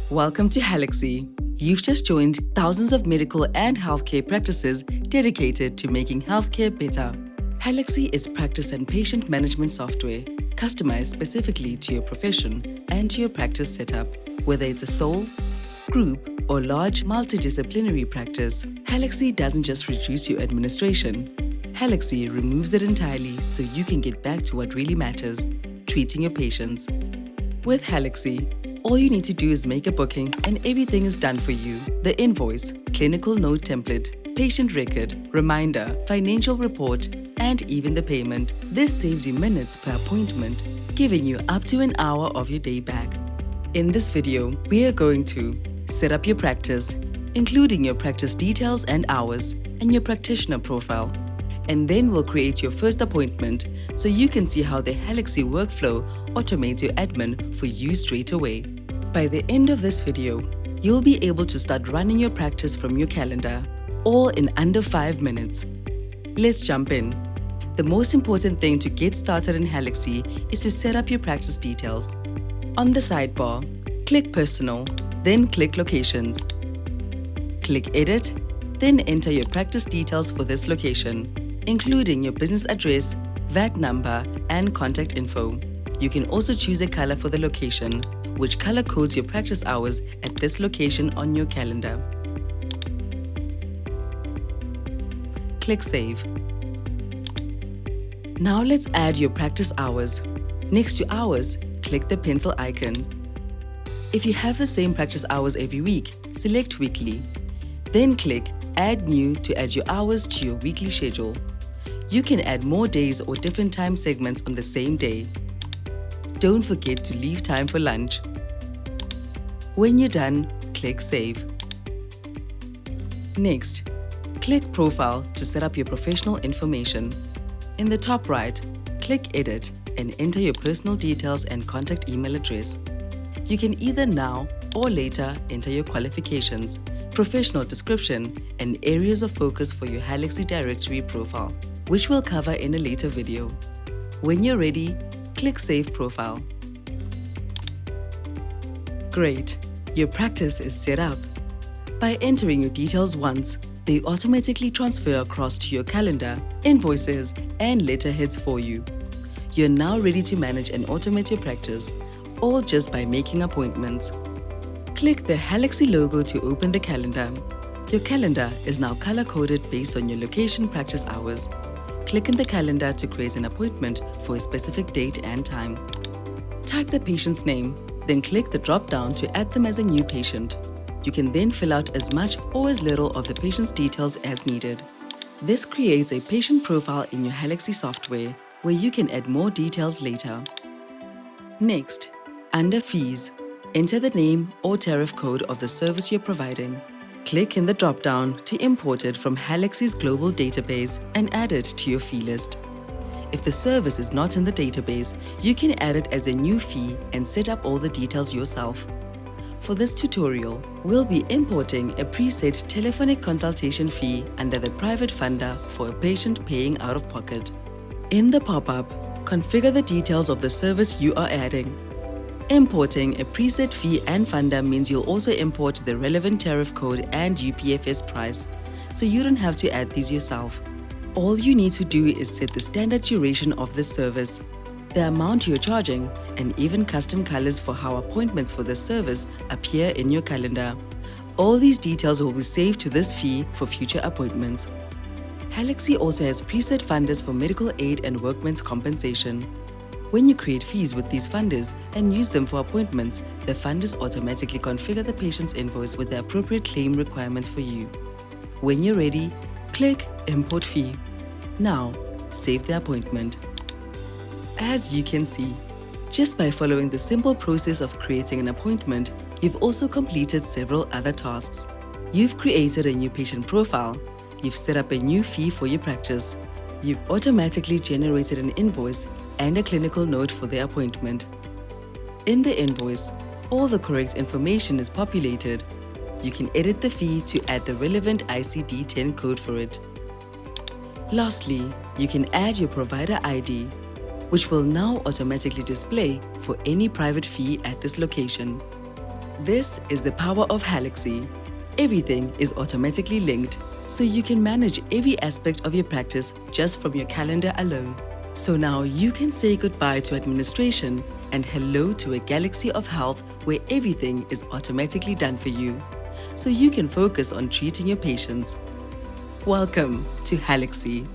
Welcome to Halaxy. You've just joined thousands of medical and healthcare practices dedicated to making healthcare better. Halaxy is practice and patient management software, customized specifically to your profession and to your practice setup. Whether it's a sole, group, or large multidisciplinary practice, Halaxy doesn't just reduce your administration. Halaxy removes it entirely so you can get back to what really matters, treating your patients. With Halaxy, all you need to do is make a booking and everything is done for you. The invoice, clinical note template, patient record, reminder, financial report, and even the payment. This saves you minutes per appointment, giving you up to an hour of your day back. In this video, we are going to set up your practice, including your practice details and hours, and your practitioner profile. And then we'll create your first appointment so you can see how the Halaxy workflow automates your admin for you straight away. By the end of this video, you'll be able to start running your practice from your calendar, all in under 5 minutes. Let's jump in. The most important thing to get started in Halaxy is to set up your practice details. On the sidebar, click Personal, then click Locations. Click Edit, then enter your practice details for this location, including your business address, VAT number, and contact info. You can also choose a color for the location, which color codes your practice hours at this location on your calendar. Click Save. Now let's add your practice hours. Next to hours, click the pencil icon. If you have the same practice hours every week, select Weekly. Then click Add New to add your hours to your weekly schedule. You can add more days or different time segments on the same day. Don't forget to leave time for lunch. When you're done, click Save. Next, click Profile to set up your professional information. In the top right, click Edit and enter your personal details and contact email address. You can either now or later enter your qualifications, professional description, and areas of focus for your Halaxy directory profile, which we'll cover in a later video. When you're ready, click Save Profile. Great! Your practice is set up. By entering your details once, they automatically transfer across to your calendar, invoices, and letterheads for you. You're now ready to manage and automate your practice, all just by making appointments. Click the Halaxy logo to open the calendar. Your calendar is now color-coded based on your location practice hours. Click in the calendar to create an appointment for a specific date and time. Type the patient's name, then click the drop-down to add them as a new patient. You can then fill out as much or as little of the patient's details as needed. This creates a patient profile in your Halaxy software, where you can add more details later. Next, under Fees, enter the name or tariff code of the service you're providing. Click in the drop-down to import it from Halaxy's global database and add it to your fee list. If the service is not in the database, you can add it as a new fee and set up all the details yourself. For this tutorial, we'll be importing a preset telephonic consultation fee under the private funder for a patient paying out of pocket. In the pop-up, configure the details of the service you are adding. Importing a preset fee and funder means you'll also import the relevant tariff code and UPFS price, so you don't have to add these yourself. All you need to do is set the standard duration of the service, the amount you're charging, and even custom colors for how appointments for this service appear in your calendar. All these details will be saved to this fee for future appointments. Halaxy also has preset funders for medical aid and workmen's compensation. When you create fees with these funders and use them for appointments, the funders automatically configure the patient's invoice with the appropriate claim requirements for you. When you're ready, click Import Fee. Now, save the appointment. As you can see, just by following the simple process of creating an appointment, you've also completed several other tasks. You've created a new patient profile, you've set up a new fee for your practice, you've automatically generated an invoice and a clinical note for the appointment. In the invoice, all the correct information is populated. You can edit the fee to add the relevant ICD-10 code for it. Lastly, you can add your provider ID, which will now automatically display for any private fee at this location. This is the power of Halaxy. Everything is automatically linked, so you can manage every aspect of your practice just from your calendar alone. So now you can say goodbye to administration and hello to a galaxy of health where everything is automatically done for you, so you can focus on treating your patients. Welcome to Halaxy.